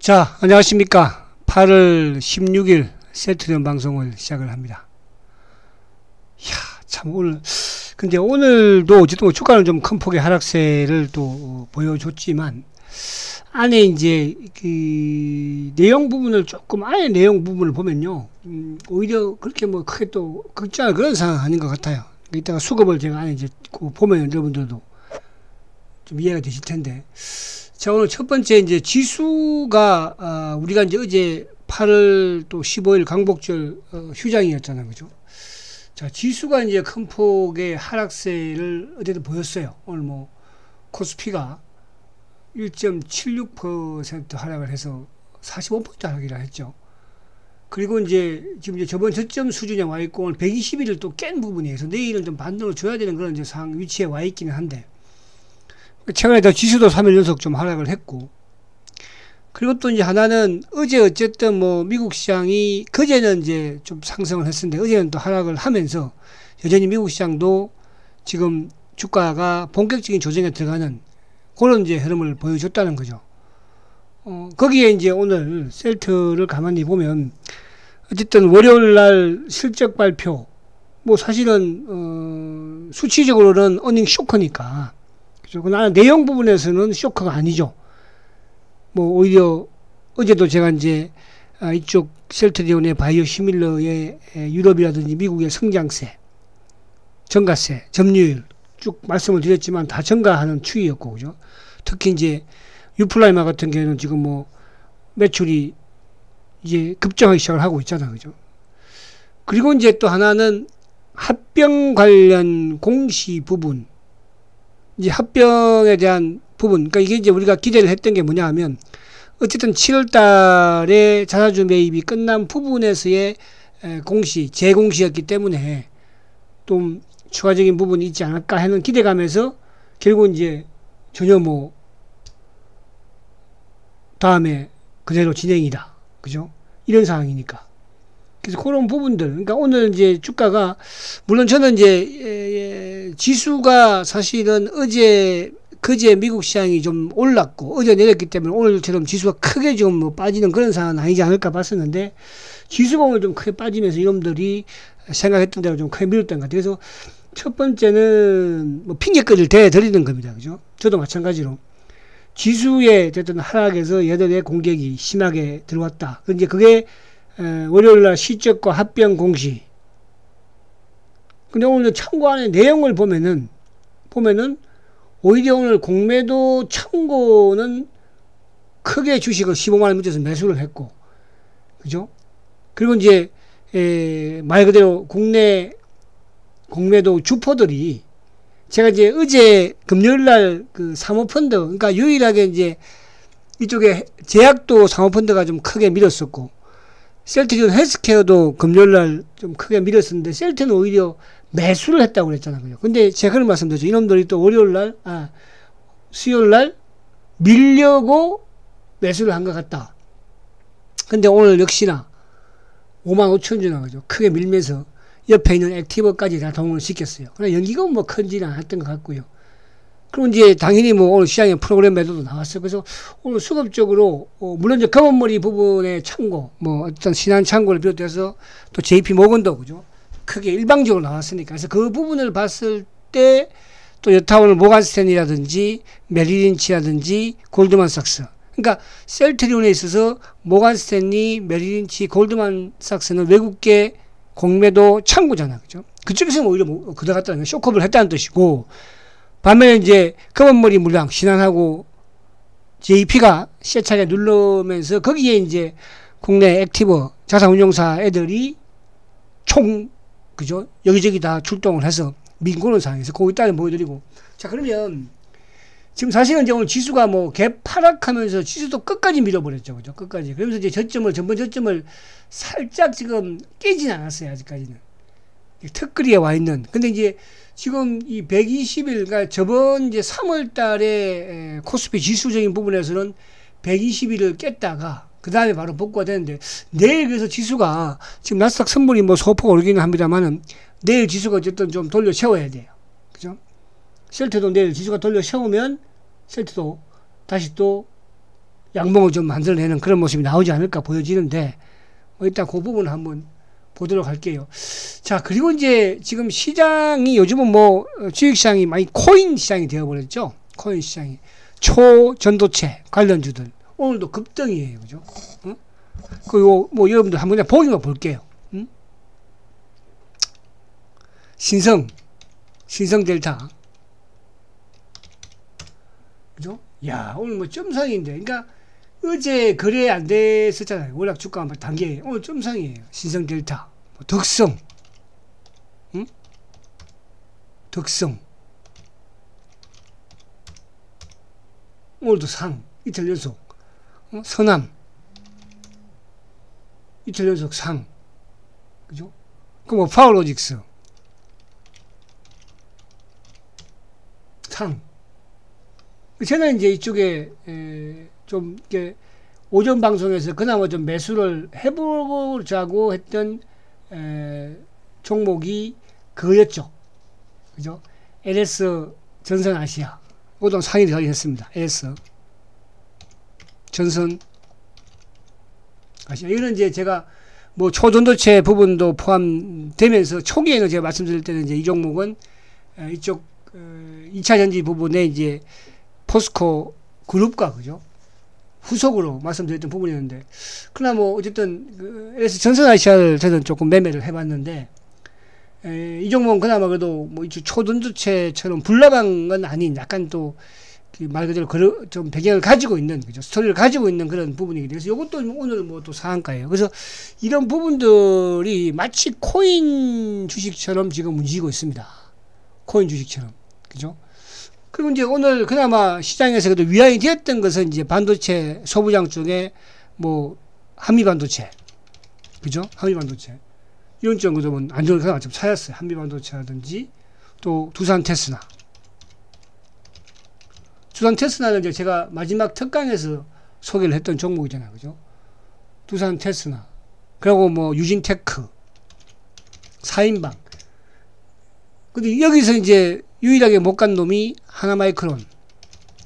자, 안녕하십니까. 8월 16일 세트된 방송을 시작을 합니다. 이야, 참 근데 오늘도 어쨌든 뭐 주가는 좀 큰 폭의 하락세를 또 보여줬지만, 안에 이제 그 내용 부분을 조금, 안에 내용 부분을 보면요, 오히려 그렇게 뭐 크게 또 극장을 그런 상황 아닌 것 같아요. 이따가 수급을 제가 안에 이제 보면 여러분들도 좀 이해가 되실 텐데. 자, 오늘 첫 번째 이제 지수가, 우리가 이제 어제 8월 또 15일 광복절 휴장이었잖아요. 그죠? 자, 지수가 이제 큰 폭의 하락세를 어제도 보였어요. 오늘 뭐, 코스피가 1.76% 하락을 해서 45% 하락이라 했죠. 그리고 이제 지금 이제 저번 저점 수준에 와 있고, 오늘 120일을 또 깬 부분이어서 내일은 좀 반등을 줘야 되는 그런 이제 상황 위치에 와 있기는 한데, 최근에 더 지수도 3일 연속 좀 하락을 했고, 그리고 또 이제 하나는 어제 어쨌든 뭐 미국 시장이 그제는 이제 좀 상승을 했었는데 어제는 또 하락을 하면서 여전히 미국 시장도 지금 주가가 본격적인 조정에 들어가는 그런 이제 흐름을 보여줬다는 거죠. 거기에 이제 오늘 셀트를 가만히 보면 어쨌든 월요일 날 실적 발표, 뭐 사실은 수치적으로는 어닝 쇼크니까, 그러나 내용 부분에서는 쇼크가 아니죠. 뭐 오히려 어제도 제가 이제 이쪽 셀트리온의 바이오 시밀러의 유럽이라든지 미국의 성장세, 증가세, 점유율 쭉 말씀을 드렸지만 다 증가하는 추이였고, 그죠? 특히 이제 유플라이마 같은 경우는 지금 뭐 매출이 이제 급증하기 시작을 하고 있잖아요, 그죠? 그리고 이제 또 하나는 합병 관련 공시 부분, 이제 합병에 대한 부분, 그러니까 이게 이제 우리가 기대를 했던 게 뭐냐 하면, 어쨌든 7월 달에 자사주 매입이 끝난 부분에서의 공시, 재공시였기 때문에 좀 추가적인 부분이 있지 않을까 하는 기대감에서 결국 이제 전혀 뭐 다음에 그대로 진행이다. 그죠? 이런 상황이니까. 그래서 그런 부분들, 그러니까 오늘 이제 주가가, 물론 저는 이제 지수가 사실은 그제 미국 시장이 좀 올랐고 어제 내렸기 때문에 오늘처럼 지수가 크게 좀 뭐 빠지는 그런 상황은 아니지 않을까 봤었는데, 지수가 오늘 좀 크게 빠지면서 이놈들이 생각했던 대로 좀 크게 밀었던 것 같아요. 그래서 첫 번째는 뭐 핑계거리를 대드리는 겁니다. 그죠? 저도 마찬가지로 지수의 어쨌든 하락에서 얘들의 공격이 심하게 들어왔다. 이제 그게 월요일날 실적과 합병 공시. 근데 오늘 참고안의 내용을 보면은 오히려 오늘 공매도 참고는 크게 주식을 15만원 밑에서 매수를 했고, 그죠? 그리고 이제 말 그대로 국내 공매도 주포들이, 제가 이제 어제 금요일날 그 사모펀드, 그러니까 유일하게 이제 이쪽에 제약도 사모펀드가 좀 크게 밀었었고, 셀트리온 헬스케어도 금요일날 좀 크게 밀었었는데, 셀트는 오히려 매수를 했다고 그랬잖아요. 근데 제가 그런 말씀드렸죠. 이놈들이 또 월요일날, 수요일날 밀려고 매수를 한 것 같다. 근데 오늘 역시나 55,000주 나가죠. 크게 밀면서 옆에 있는 액티버까지 다 동원을 시켰어요. 그러나 연기가 뭐 큰지는 않았던 것 같고요. 그리고 이제 당연히 뭐 오늘 시장에 프로그램 매도도 나왔어요. 그래서 오늘 수급적으로 물론 이제 검은머리 부분의 참고, 뭐 어떤 신한 참고를 비롯해서 또 JP 모건도, 그죠? 크게 일방적으로 나왔으니까. 그래서 그 부분을 봤을 때 또 여타 오늘 모간스탠이라든지 메리린치라든지 골드만삭스, 그러니까 셀트리온에 있어서 모간스탠리, 메리린치, 골드만삭스는 외국계 공매도 창구잖아, 그죠? 그쪽에서는 오히려 뭐 들어갔다는 쇼크업을 했다는 뜻이고, 반면에 이제 검은머리 물량 신한하고 JP가 세차게 누르면서 거기에 이제 국내 액티버 자산운용사 애들이 그죠? 여기저기 다 출동을 해서 민고는 상황에서 거기 따로 보여드리고. 자, 그러면 지금 사실은 이제 오늘 지수가 뭐 개파락하면서 지수도 끝까지 밀어버렸죠, 그죠? 끝까지. 그러면서 이제 전번 저점을 살짝 지금 깨진 않았어요, 아직까지는. 턱걸이에 와 있는. 근데 이제 지금 이 120일, 그러니까 저번 이제 3월 달에 코스피 지수적인 부분에서는 120일을 깼다가 그 다음에 바로 복구가 되는데, 내일 그래서 지수가 지금 나스닥 선물이 뭐 소폭 오르기는 합니다만은 내일 지수가 어쨌든 좀 돌려 세워야 돼요. 그죠? 셀트도 내일 지수가 돌려 세우면 셀트도 다시 또 양봉을 좀 만들어내는 그런 모습이 나오지 않을까 보여지는데, 일단 그 부분 한번 보도록 할게요. 자, 그리고 이제 지금 시장이 요즘은 뭐 주식시장이 많이 코인 시장이 되어버렸죠. 코인 시장이. 초전도체 관련주들. 오늘도 급등이에요. 그죠? 응? 그리고 뭐 여러분들 한번 그냥 보기만 볼게요. 응? 신성델타. 그죠? 야, 오늘 뭐 점상인데. 그러니까 어제 거래 안 됐었잖아요. 워낙 주가가 단계. 오늘 점상이에요. 신성델타. 덕성. 응? 덕성. 오늘도 상. 이틀 연속. 서남. 이틀 연속 상. 그죠? 그 뭐 파워로직스. 상. 저는 이제 이쪽에 좀 이렇게 오전 방송에서 그나마 좀 매수를 해보자고 했던 종목이 그였죠. 그죠? LS 전선아시아. 오동 상위 처리했습니다. LS 전선 아시아. 이거는 이제 제가 뭐 초전도체 부분도 포함되면서 초기에는 제가 말씀드릴 때는 이제 이 종목은 이쪽 2차 전지 부분에 이제 포스코 그룹과 그죠? 후속으로 말씀드렸던 부분이었는데, 그러나 뭐 어쨌든 그 LS 전선아시아를 저는 조금 매매를 해봤는데, 이 종목은 그나마 그래도 뭐 이쪽 초전도체처럼 불나방은 아닌 약간 또 말 그대로 좀 배경을 가지고 있는, 그죠? 스토리를 가지고 있는 그런 부분이기 때문에 이것도 오늘 뭐 또 상한가예요. 그래서 이런 부분들이 마치 코인 주식처럼 지금 움직이고 있습니다. 코인 주식처럼, 그죠? 그리고 이제 오늘 그나마 시장에서 그래도 위안이 되었던 것은 이제 반도체 소부장 쪽에 뭐 한미반도체, 그죠? 한미반도체 이런 쪽으로는 안정을 그나마 좀 찾았어요. 한미반도체라든지 또 두산테스나. 두산테스나는 이제 제가 마지막 특강에서 소개를 했던 종목이잖아요, 그죠? 두산테스나. 그리고 뭐 유진테크, 사인방. 근데 여기서 이제 유일하게 못 간 놈이 하나마이크론.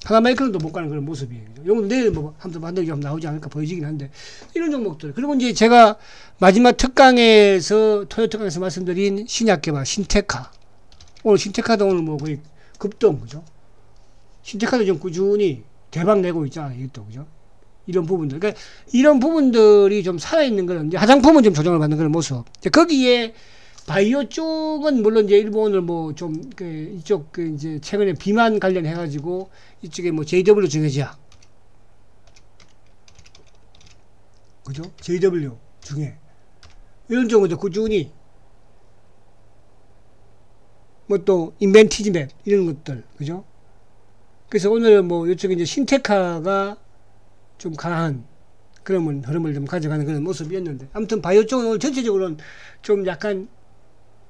하나마이크론도 못 가는 그런 모습이에요. 이건 내일 뭐 한번 만들기 하면 나오지 않을까 보여지긴 한데, 이런 종목들. 그리고 이제 제가 마지막 특강에서, 토요 특강에서 말씀드린 신약개발, 신테카. 오늘 신테카도 오늘 뭐 거의 급등, 그죠? 신테카도 좀 꾸준히 대박 내고 있잖아요, 이것도, 그죠? 이런 부분들. 그러니까 이런 부분들이 좀 살아있는 거는, 이제 화장품은 좀 조정을 받는 그런 모습. 거기에 바이오 쪽은 물론 이제 일본을 뭐 좀 이쪽 이제 최근에 비만 관련해 가지고 이쪽에 뭐 JW 중해제약, 그죠? JW 중에 이런 쪽은 꾸준히 뭐 또 인벤티지맵 이런 것들, 그죠? 그래서 오늘은 뭐 이쪽에 이제 신테카가 좀 강한 그런 흐름을 좀 가져가는 그런 모습이었는데, 아무튼 바이오 쪽은 오늘 전체적으로는 좀 약간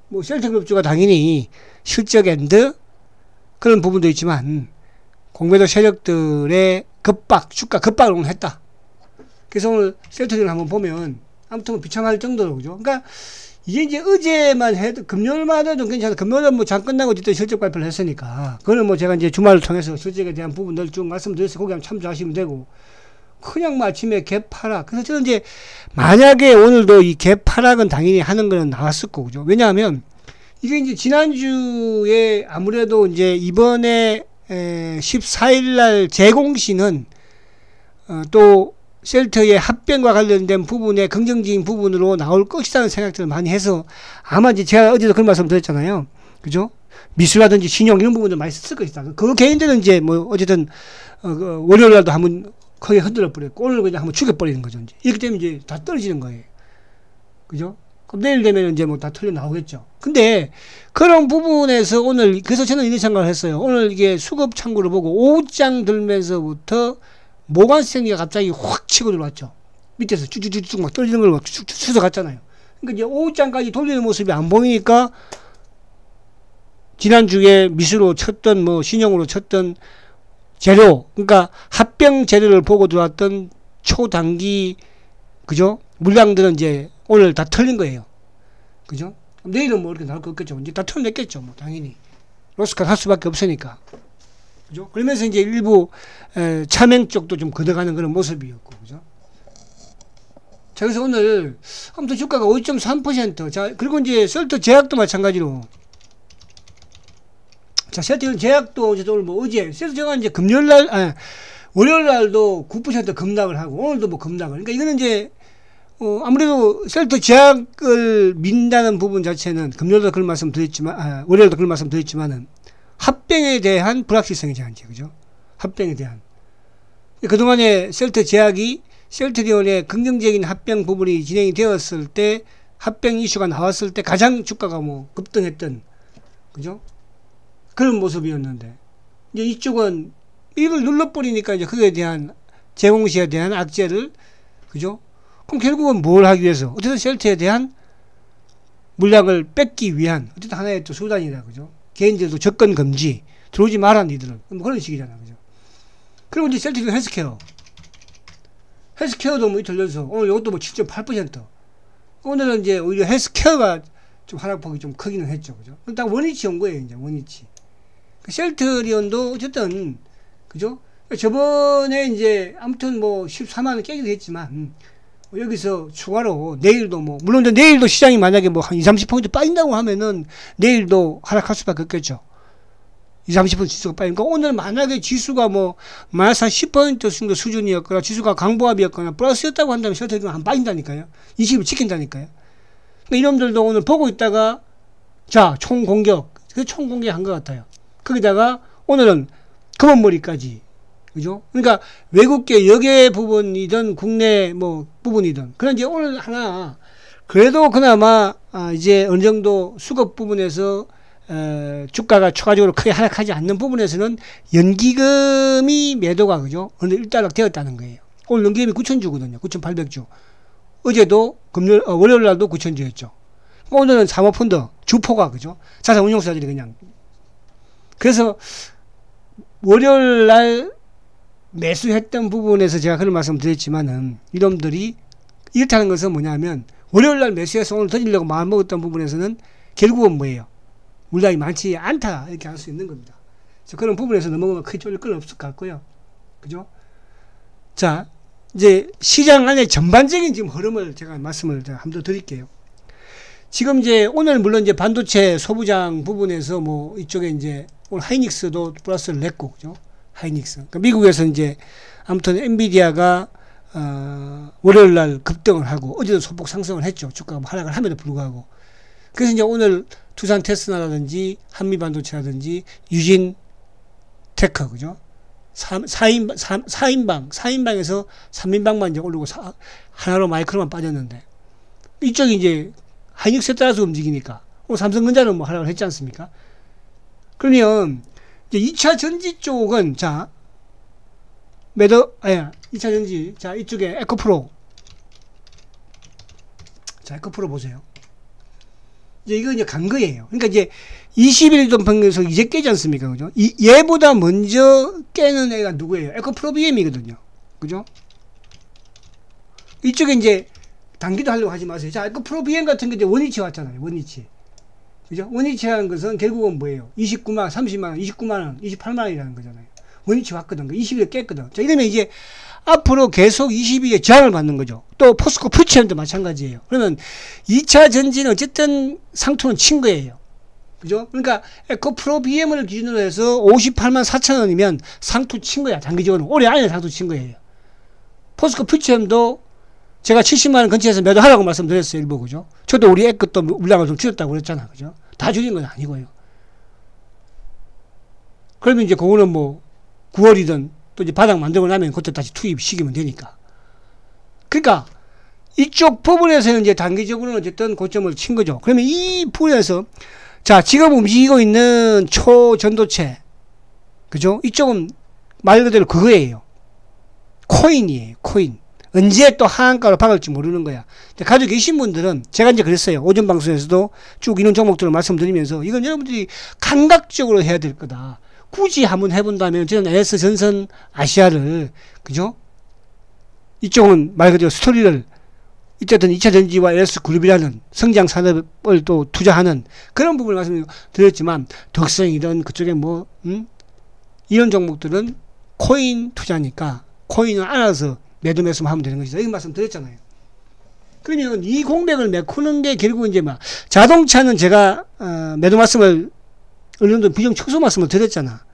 뭐 셀트그룹주가 당연히 실적 엔드 그런 부분도 있지만 공매도 세력들의 급박, 주가 급박을 오늘 했다. 그래서 오늘 셀트그룹을 한번 보면 아무튼 비참할 정도로, 그죠? 그러니까 이게 이제 어제만 해도 금요일만 해도 괜찮아. 금요일은 뭐 장 끝나고 어쨌든 실적 발표를 했으니까 그거는 뭐 제가 이제 주말을 통해서 실적에 대한 부분들 쭉 말씀드렸어요. 거기 한번 참조하시면 되고, 그냥 뭐 아침에 갭하락. 그래서 저는 이제 만약에 오늘도 이 갭하락은 당연히 하는 거는 나왔을 거고, 그죠? 왜냐하면 이게 이제 지난주에 아무래도 이제 이번에 14일날 제공시는 또 셀트의 합병과 관련된 부분에 긍정적인 부분으로 나올 것이라는 생각들을 많이 해서 아마 이제 제가 어제도 그런 말씀 드렸잖아요. 그죠? 미수라든지 신용 이런 부분들 많이 쓸 것이다. 그 개인들은 이제 뭐 어쨌든 월요일날도 한번 거의 흔들어 버렸고 오늘 그냥 한번 죽여버리는 거죠. 이제. 이렇기 때문에 이제 다 떨어지는 거예요. 그죠? 그럼 내일 되면 이제 뭐 다 털려 나오겠죠. 근데 그런 부분에서 오늘, 그래서 저는 이런 생각을 했어요. 오늘 이게 수급 창구를 보고 오후장 들면서부터 모관생리가 갑자기 확 치고 들어왔죠. 밑에서 쭉쭉쭉 막 떨어지는 걸 막 쭉쭉 추서갔잖아요. 그러니까 이제 오후장까지 돌리는 모습이 안 보이니까 지난주에 미수로 쳤던 뭐 신용으로 쳤던 재료, 그러니까 합병 재료를 보고 들어왔던 초단기, 그죠? 물량들은 이제 오늘 다 털린 거예요. 그죠? 내일은 뭐 이렇게 나올 거 없겠죠. 이제 다 털렸겠죠. 뭐 당연히. 로스컷 할 수밖에 없으니까. 그죠? 그러면서 이제 일부 차명 쪽도 좀 걷어가는 그런 모습이었고, 그죠? 자, 그래서 오늘 아무튼 주가가 5.3%. 자, 그리고 이제 셀터 제약도 마찬가지로. 자, 셀터 제약도 어제 오늘 뭐 어제 셀터 제약은 이제 금요일 날, 월요일 날도 9% 급락을 하고 오늘도 뭐 급락을. 그러니까 이거는 이제 아무래도 셀터 제약을 민다는 부분 자체는 금요일도 그런 말씀 드렸지만, 월요일도 그런 말씀 드렸지만은 합병에 대한 불확실성이 제한제, 그죠? 합병에 대한. 그동안에 셀터 제약이 셀트리온의 긍정적인 합병 부분이 진행이 되었을 때, 합병 이슈가 나왔을 때 가장 주가가 뭐 급등했던, 그죠? 그런 모습이었는데, 이제 이쪽은 이걸 눌러버리니까 이제 그에 대한 제공시에 대한 악재를, 그죠? 그럼 결국은 뭘 하기 위해서? 어쨌든 셀트에 대한 물량을 뺏기 위한 어쨌든 하나의 또 수단이다, 그죠? 개인들도 접근 금지, 들어오지 마라, 니들은. 뭐 그런 식이잖아, 그죠? 그리고 이제 셀트리온 헬스케어. 헬스케어도 뭐 이틀 연속, 오늘 이것도 뭐 7.8%. 오늘은 이제 오히려 헬스케어가 좀 하락폭이 좀 크기는 했죠, 그죠? 딱 원위치 온 거예요, 이제, 원위치. 셀트리온도 어쨌든, 그죠? 저번에 이제, 아무튼 뭐 14만원 깨기도 했지만, 여기서 추가로 내일도 뭐, 물론 이제 내일도 시장이 만약에 뭐 한 20, 30% 빠진다고 하면은 내일도 하락할 수밖에 없겠죠. 20, 30% 지수가 빠지니까 오늘 만약에 지수가 뭐 마이너스 한 10% 정도 수준이었거나 지수가 강보합이었거나 플러스였다고 한다면 셔틀은 안 빠진다니까요. 20을 지킨다니까요. 그러니까 이놈들도 오늘 보고 있다가 자, 총공격. 그 총공격 한 것 같아요. 거기다가 오늘은 검은머리까지. 그죠? 그러니까 외국계 역외 부분이든 국내 뭐 부분이든. 그런 이제 오늘 하나 그래도 그나마 이제 어느 정도 수급 부분에서 주가가 추가적으로 크게 하락하지 않는 부분에서는 연기금이 매도가, 그죠? 어느 일단락 되었다는 거예요. 오늘 연기금이 9,000주거든요. 9,800주. 어제도 월요일 날도 9,000주였죠. 오늘은 사모펀드, 주포가, 그죠? 자산운용사들이 그냥. 그래서 월요일 날 매수했던 부분에서 제가 그런 말씀 드렸지만은 이놈들이 이렇다는 것은 뭐냐면 월요일 날 매수해서 오늘 던지려고 마음먹었던 부분에서는 결국은 뭐예요? 물량이 많지 않다, 이렇게 할 수 있는 겁니다. 그런 부분에서 넘어가면 크게 쫄릴 건 없을 것 같고요. 그죠? 자, 이제 시장 안에 전반적인 지금 흐름을 제가 말씀을 한 번 더 드릴게요. 지금 이제 오늘 물론 이제 반도체 소부장 부분에서 뭐 이쪽에 이제 오늘 하이닉스도 플러스를 냈고, 그죠? 하이닉스. 그러니까 미국에서 이제 아무튼 엔비디아가 월요일 날 급등을 하고 어제도 소폭 상승을 했죠. 주가가 하락을 함에도 불구하고. 그래서 이제 오늘 두산 테스나라든지 한미반도체라든지 유진 테크, 그죠? 4인방에서 3인방만 이제 오르고 하나로 마이크로만 빠졌는데 이쪽이 이제 하이닉스에 따라서 움직이니까 삼성전자는 뭐 하락을 했지 않습니까? 그러면 이제 2차 전지 쪽은 자 2차 전지 자 이쪽에 에코프로 자 에코프로 보세요. 이제 이거 이제 간 거예요. 그러니까 이제 21도 평균에서 이제 깨지 않습니까? 그죠? 얘보다 먼저 깨는 애가 누구예요? 에코프로비엠이거든요. 그죠? 이쪽에 이제 단기도 하려고 하지 마세요. 자, 에코프로비엠 같은 게 이제 원위치 왔잖아요. 원위치. 그죠? 원위치라는 것은 결국은 뭐예요? 29만, 30만원, 29만원, 28만원이라는 거잖아요. 원위치 왔거든. 20일에 깼거든. 자, 이러면 이제 앞으로 계속 22에 저항을 받는 거죠. 또 포스코 퓨처엠도 마찬가지예요. 그러면 2차 전지는 어쨌든 상투는 친 거예요. 그죠? 그러니까 에코프로비엠을 기준으로 해서 58만 4천원이면 상투 친 거야. 단기적으로. 올해 안에 상투 친 거예요. 포스코 퓨처엠도 제가 70만원 근처에서 매도하라고 말씀드렸어요. 일부. 그죠? 저도 우리 애 것도 물량을 좀 줄였다고 그랬잖아. 그죠? 다 줄인 건 아니고요. 그러면 이제 그거는 뭐 9월이든 또 이제 바닥 만들고 나면 그때 다시 투입시키면 되니까. 그러니까 이쪽 부분에서는 이제 단기적으로는 어쨌든 고점을 친 거죠. 그러면 이 부분에서 자, 지금 움직이고 있는 초전도체. 그죠? 이쪽은 말 그대로 그거예요. 코인이에요. 코인. 언제 또 하한가로 박을지 모르는 거야. 가지고 계신 분들은 제가 이제 그랬어요. 오전 방송에서도 쭉 이런 종목들을 말씀드리면서 이건 여러분들이 감각적으로 해야 될 거다. 굳이 한번 해본다면 저는 LS 전선 아시아를, 그죠? 이쪽은 말 그대로 스토리를 어쨌든 2차 전지와 LS 그룹이라는 성장 산업을 또 투자하는 그런 부분을 말씀드렸지만 덕성이든 그쪽에 뭐 이런 종목들은 코인 투자니까 코인을 알아서 매도 매수만 하면 되는 것이다. 이 말씀 드렸잖아요. 그러면 이 공백을 메꾸는 게 결국 이제 막 자동차는 제가 매도 말씀을 어느 정도 비중 축소 말씀을 드렸잖아.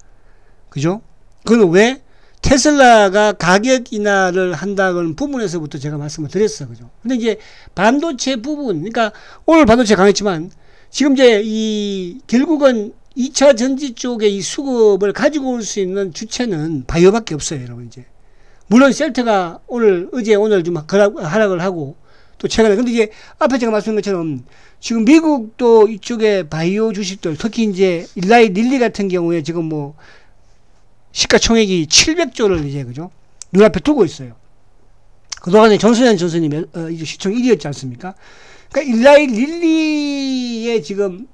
그죠? 그건 왜? 테슬라가 가격 인하를 한다는 부분에서부터 제가 말씀을 드렸어. 그죠? 근데 이제 반도체 부분, 그러니까 오늘 반도체 강했지만 지금 이제 이 결국은 2차 전지 쪽에 이 수급을 가지고 올 수 있는 주체는 바이오밖에 없어요, 여러분. 이제 물론 셀트가 어제 오늘 좀 하락을 하고 또 최근에 근데 이제 앞에 제가 말씀한 것처럼 지금 미국도 이쪽에 바이오 주식들 특히 이제 일라이 릴리 같은 경우에 지금 뭐 시가총액이 700조를 이제 그죠 눈앞에 두고 있어요. 그동안에 존슨앤존슨이 이제 시총 1위였지 않습니까? 그러니까 일라이 릴리의 지금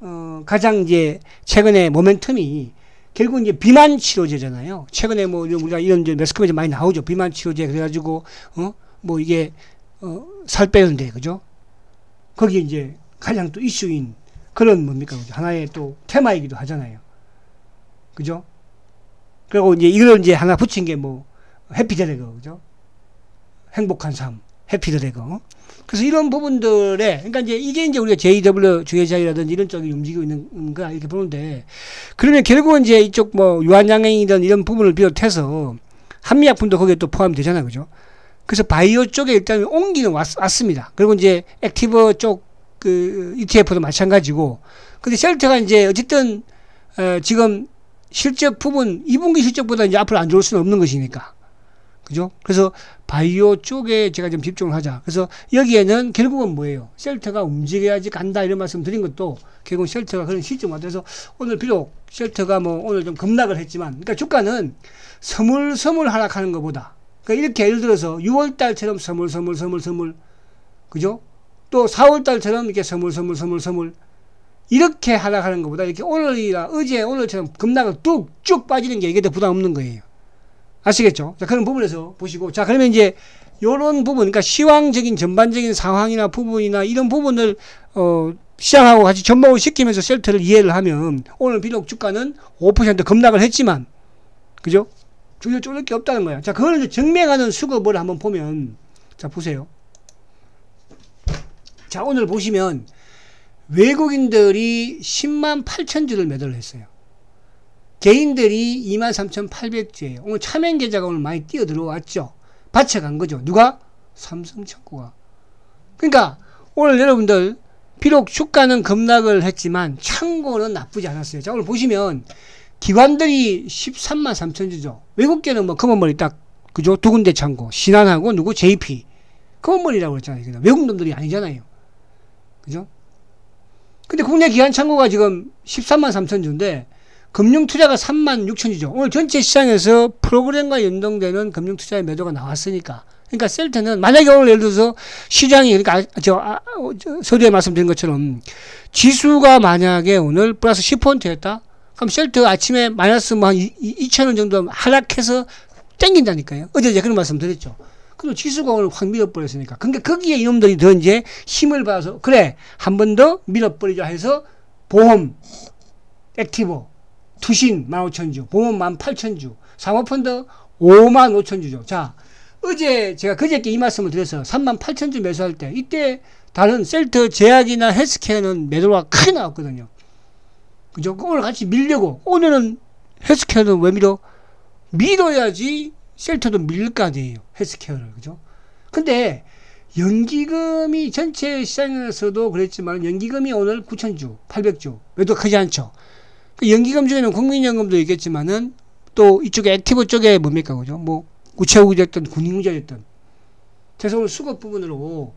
가장 이제 최근에 모멘텀이 결국 이제 비만 치료제잖아요. 최근에 뭐 우리가 이런 이제 매스컴에 많이 나오죠. 비만 치료제 그래가지고 뭐 이게 살 빼는데 그죠? 거기 이제 가장 또 이슈인 그런 뭡니까 그죠? 하나의 또 테마이기도 하잖아요. 그죠? 그리고 이제 이걸 이제 하나 붙인 게 뭐 해피드래그 그죠? 행복한 삶 해피드래그. 그래서 이런 부분들에 그러니까 이제 이게 이제 우리가 JW 주회장이라든지 이런 쪽이 움직이고 있는 거 이렇게 보는데 그러면 결국은 이제 이쪽 뭐 유한양행이든 이런 부분을 비롯해서 한미약품도 거기에 또 포함이 되잖아요, 그죠? 그래서 바이오 쪽에 일단 옮기는 왔습니다. 그리고 이제 액티브 쪽 그 ETF도 마찬가지고. 근데 셀트가 이제 어쨌든 지금 실적 부분 2분기 실적보다 이제 앞으로 안 좋을 수는 없는 것이니까. 그죠? 그래서 바이오 쪽에 제가 좀 집중을 하자. 그래서 여기에는 결국은 뭐예요? 셀트가 움직여야지 간다 이런 말씀 드린 것도 결국은 셀트가 그런 시점 같아서 오늘 비록 셀트가 뭐 오늘 좀 급락을 했지만 그러니까 주가는 서물서물 하락하는 것보다 그러니까 이렇게 예를 들어서 6월달처럼 서물서물 그죠? 또 4월달처럼 이렇게 서물서물 이렇게 하락하는 것보다 이렇게 오늘이나 어제 오늘처럼 급락을 뚝쭉 빠지는 게 이게 더 부담 없는 거예요. 아시겠죠? 자, 그런 부분에서 보시고. 자, 그러면 이제, 요런 부분, 그러니까 시황적인 전반적인 상황이나 부분이나 이런 부분을, 시장하고 같이 접목을 시키면서 셀트를 이해를 하면, 오늘 비록 주가는 5% 급락을 했지만, 그죠? 주요 쫄을 게 없다는 거야. 자, 그걸 이제 증명하는 수급을 한번 보면, 자, 보세요. 자, 오늘 보시면, 외국인들이 10만 8천 주를 매도를 했어요. 개인들이 23,800주예요. 오늘 차명 계좌가 오늘 많이 뛰어 들어왔죠. 받쳐간 거죠. 누가? 삼성창고가. 그러니까 오늘 여러분들 비록 주가는 급락을 했지만 창고는 나쁘지 않았어요. 자, 오늘 보시면 기관들이 13만 3천 주죠. 외국계는 뭐 검은머리 딱 그죠? 두 군데 창고. 신한하고 누구? JP. 검은머리라고 그랬잖아요. 외국 놈들이 아니잖아요. 그죠? 근데 국내 기관 창고가 지금 13만 3천 주인데 금융투자가 3만 6천 주죠. 오늘 전체 시장에서 프로그램과 연동되는 금융투자의 매도가 나왔으니까. 그러니까 셀트는 만약에 오늘 예를 들어서 시장이 그러니까 서두에 말씀드린 것처럼 지수가 만약에 오늘 플러스 10%였다. 그럼 셀트 아침에 마이너스 뭐 한 2,000원 정도 하락해서 땡긴다니까요. 어제 그런 말씀 드렸죠. 그럼 지수가 오늘 확 밀어버렸으니까. 그러니까 거기에 이놈들이 더 이제 힘을 받아서 그래 한 번 더 밀어버리자 해서 보험, 액티브 투신 15,000주, 보험 18,000주, 사모펀드 55,000주죠. 자, 어제 제가 그저께 이 말씀을 드려서 38,000주 매수할 때 이때 다른 셀트, 제약이나 헬스케어는 매도가 크게 나왔거든요. 그죠? 오늘 같이 밀려고. 오늘은 헬스케어는 왜 밀어? 밀어야지 셀트도 밀릴 거 아니에요. 헬스케어를. 그죠? 근데 연기금이 전체 시장에서도 그랬지만 연기금이 오늘 9,000주, 800주 매도 크지 않죠. 연기금 중에는 국민연금도 있겠지만은 또 이쪽에 액티브 쪽에 뭡니까 그죠? 뭐 우체국이 됐든 군인구제 됐든 그래서 오늘 수급 부분으로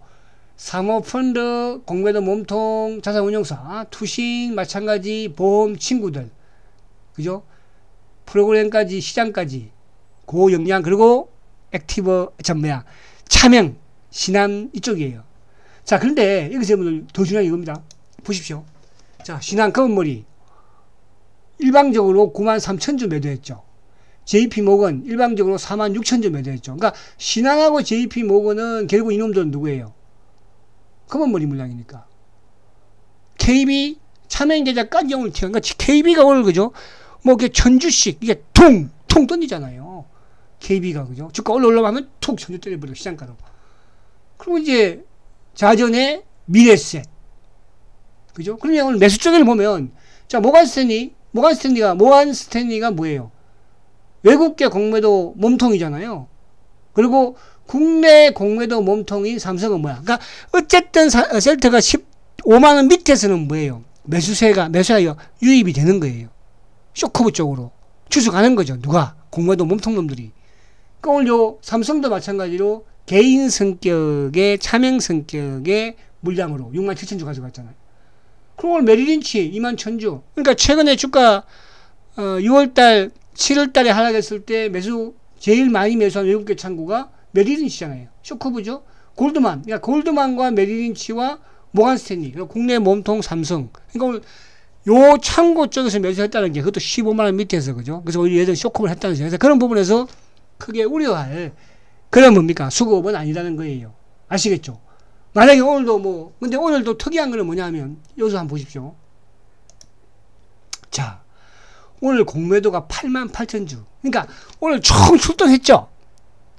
사모펀드, 공매도 몸통, 자산운용사, 투신 마찬가지 보험 친구들 그죠? 프로그램까지 시장까지 고역량 그리고 액티브 차명 신한 이쪽이에요. 자 그런데 여기서 오늘 더 중요한 이겁니다. 보십시오. 자 신한 검은머리 일방적으로 93,000주 매도했죠. JP모건 일방적으로 46,000주 매도했죠. 그러니까 신한하고 JP모건은 결국 이놈들은 누구예요? 검은머리 물량이니까. KB 차명계좌까지 오늘 튀어. 그러니까 KB가 오늘 그죠? 뭐 이게 천주씩 이게 퉁 던지잖아요. KB가 그죠? 주가 올라오면 툭 천주 때려버려 시장가로. 그리고 이제 자전의 미래세 그죠? 그러면 오늘 매수 쪽을 보면 자 모간 스탠리가 뭐예요? 외국계 공매도 몸통이잖아요. 그리고 국내 공매도 몸통인 삼성은 뭐야? 그러니까 어쨌든 셀트가 15만 원 밑에서는 뭐예요? 매수세가 유입이 되는 거예요. 쇼커브 쪽으로 추수가는 거죠. 누가? 공매도 몸통 놈들이. 그러니까 오늘 요 삼성도 마찬가지로 개인 성격의 차명 성격의 물량으로 6만 7천 주 가져갔잖아요. 그리고 오늘 메리린치 2만 1,000주. 그러니까 최근에 주가 6월달 7월달에 하락했을 때 제일 많이 매수한 외국계 창구가 메리린치잖아요. 쇼커브죠. 골드만. 그러니까 골드만과 메리린치와 모간 스탠리. 그러니까 국내 몸통 삼성. 그러니까 오늘 요 창고 쪽에서 매수했다는 게 그것도 15만 원 밑에서 그죠. 그래서 오히려 예전 쇼커브를 했다는 거죠. 그래서 그런 부분에서 크게 우려할 그런 뭡니까? 수급은 아니라는 거예요. 아시겠죠? 만약에 오늘도 근데 오늘도 특이한 거는 뭐냐면 여기서 한번 보십시오. 자, 오늘 공매도가 88,000주. 그러니까 오늘 총 출동했죠.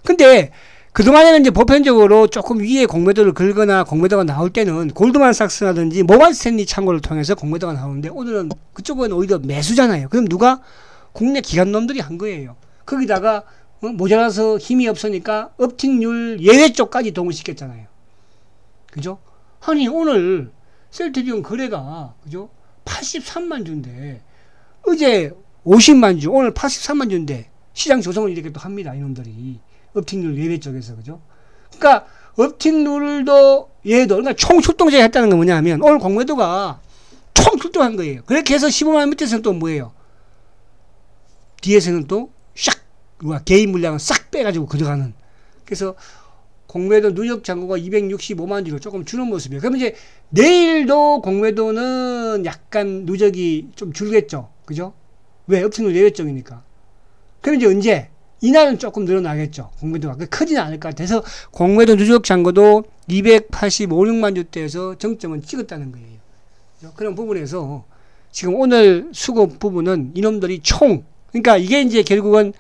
근데 그동안에는 이제 보편적으로 조금 위에 공매도를 걸거나 공매도가 나올 때는 골드만삭스라든지 모간 스탠리 창고를 통해서 공매도가 나오는데 오늘은 그쪽은 오히려 매수잖아요. 그럼 누가? 국내 기관놈들이 한 거예요. 거기다가 모자라서 힘이 없으니까 업틱률 예외 쪽까지 동원시켰잖아요. 그죠? 아니 오늘 셀트리온 거래가 그죠? 83만 주인데 어제 50만 주 오늘 83만 주인데 시장 조성을 이렇게 또 합니다. 이놈들이 업틱률 예외 쪽에서 그죠? 그러니까 업틱률도 얘도 그러니까 총 출동제가 했다는 건 뭐냐면 오늘 공매도가 총 출동한 거예요. 그렇게 해서 15만 원 밑에서는 또 뭐예요? 뒤에서는 또 샥 개인 물량을 싹 빼가지고 가져가는. 그래서 공매도 누적 잔고가 265만 주로 조금 주는 모습이에요. 그러면 이제 내일도 공매도는 약간 누적이 좀 줄겠죠. 그죠? 왜? 업체는 예외적이니까. 그럼 이제 언제? 이날은 조금 늘어나겠죠. 공매도가. 크지는 않을 것 같아서 공매도 누적 잔고도 285, 6만 주대에서 정점은 찍었다는 거예요. 그런 부분에서 지금 오늘 수급 부분은 이놈들이 그러니까 이게 이제 결국은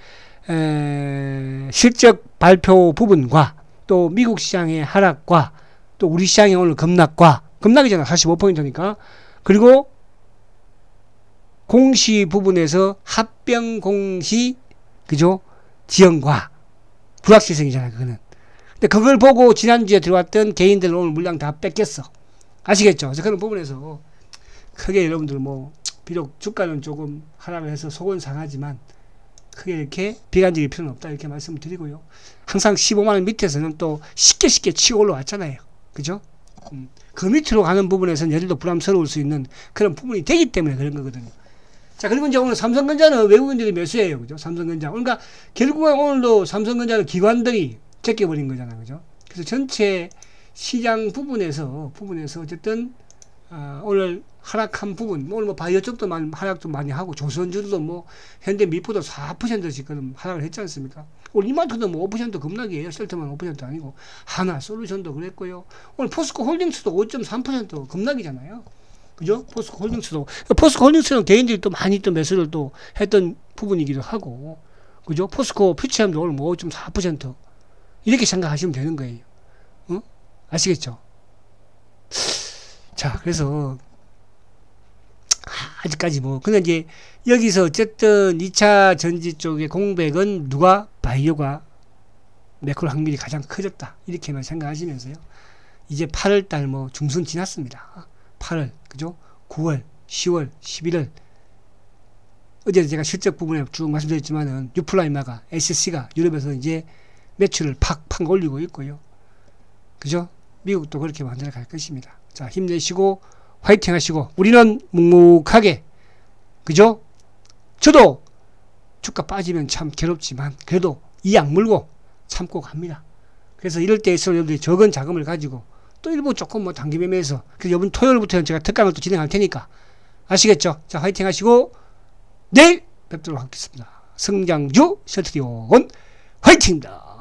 실적 발표 부분과 또 미국 시장의 하락과 또 우리 시장의 오늘 급락이잖아. 45포인트니까. 그리고 공시 부분에서 합병 공시 그죠? 지연과 불확실성이잖아요. 그거는. 근데 그걸 보고 지난주에 들어왔던 개인들 오늘 물량 다 뺏겼어. 아시겠죠? 그래서 그런 부분에서 크게 여러분들 비록 주가는 조금 하락을 해서 속은 상하지만 크게 이렇게 비관적일 필요는 없다 이렇게 말씀을 드리고요. 항상 15만원 밑에서는 또 쉽게 치고 올라왔잖아요. 그죠? 그 밑으로 가는 부분에서는 예를 들어 부담스러울 수 있는 그런 부분이 되기 때문에 그런 거거든요. 자, 그리고 이제 오늘 삼성전자는 외국인들이 매수해요. 그죠? 삼성전자. 그러니까 결국은 오늘도 삼성전자를 기관들이 제껴버린 거잖아요. 그죠? 그래서 전체 시장 부분에서 어쨌든 오늘 하락한 부분, 오늘 바이오 쪽도 하락도 많이 하고, 조선주도 현대 미포도 4%씩 하락을 했지 않습니까? 오늘 이마트도 5% 급락이에요. 셀트만 5% 아니고, 하나, 솔루션도 그랬고요. 오늘 포스코 홀딩스도 5.3% 급락이잖아요. 그죠? 포스코 홀딩스는 개인들이 또 많이 또 매수를 또 했던 부분이기도 하고, 그죠? 포스코 퓨처엠도 오늘 5.4% 이렇게 생각하시면 되는 거예요. 아시겠죠? 자, 그래서 아직까지 근데 이제 여기서 어쨌든 2차 전지 쪽의 공백은 누가? 바이오가 매크로 확률이 가장 커졌다. 이렇게만 생각하시면서요. 이제 8월달 중순 지났습니다. 8월, 그죠? 9월, 10월, 11월. 어제 제가 실적 부분에 쭉 말씀드렸지만은 유플라이마가 SC가 유럽에서 이제 매출을 팍팍 올리고 있고요. 그죠? 미국도 그렇게 만들어 갈 것입니다. 자, 힘내시고 화이팅 하시고 우리는 묵묵하게 그죠? 저도 주가 빠지면 참 괴롭지만 그래도 이 악물고 참고 갑니다. 그래서 이럴 때일수록 여러분들이 적은 자금을 가지고 또 일부 조금 단기 매매해서 그래서 이번 토요일부터는 제가 특강을 또 진행할 테니까 아시겠죠? 자, 화이팅 하시고 내일 뵙도록 하겠습니다. 성장주 셀트리온 화이팅입니다.